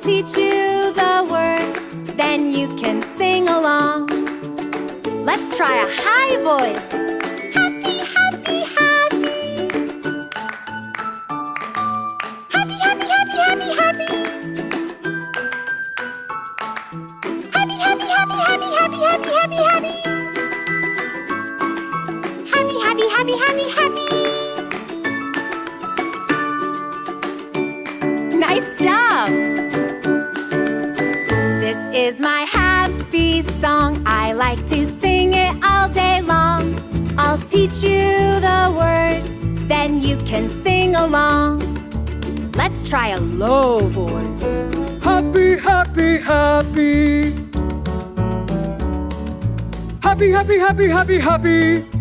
teach you the words, then you can sing along. Let's try a high voice. Happy, happy, happy. Happy, happy, happy, happy, happy. Happy, happy, happy, happy, happy, happy, happy, happy. Happy, happy, happy, happy, happy. Nice job! This is my happy song. I like to sing it all day long. I'll teach you the words, then you can sing along. Let's try a low voice. Happy, happy, happy. Happy, happy, happy, happy, happy.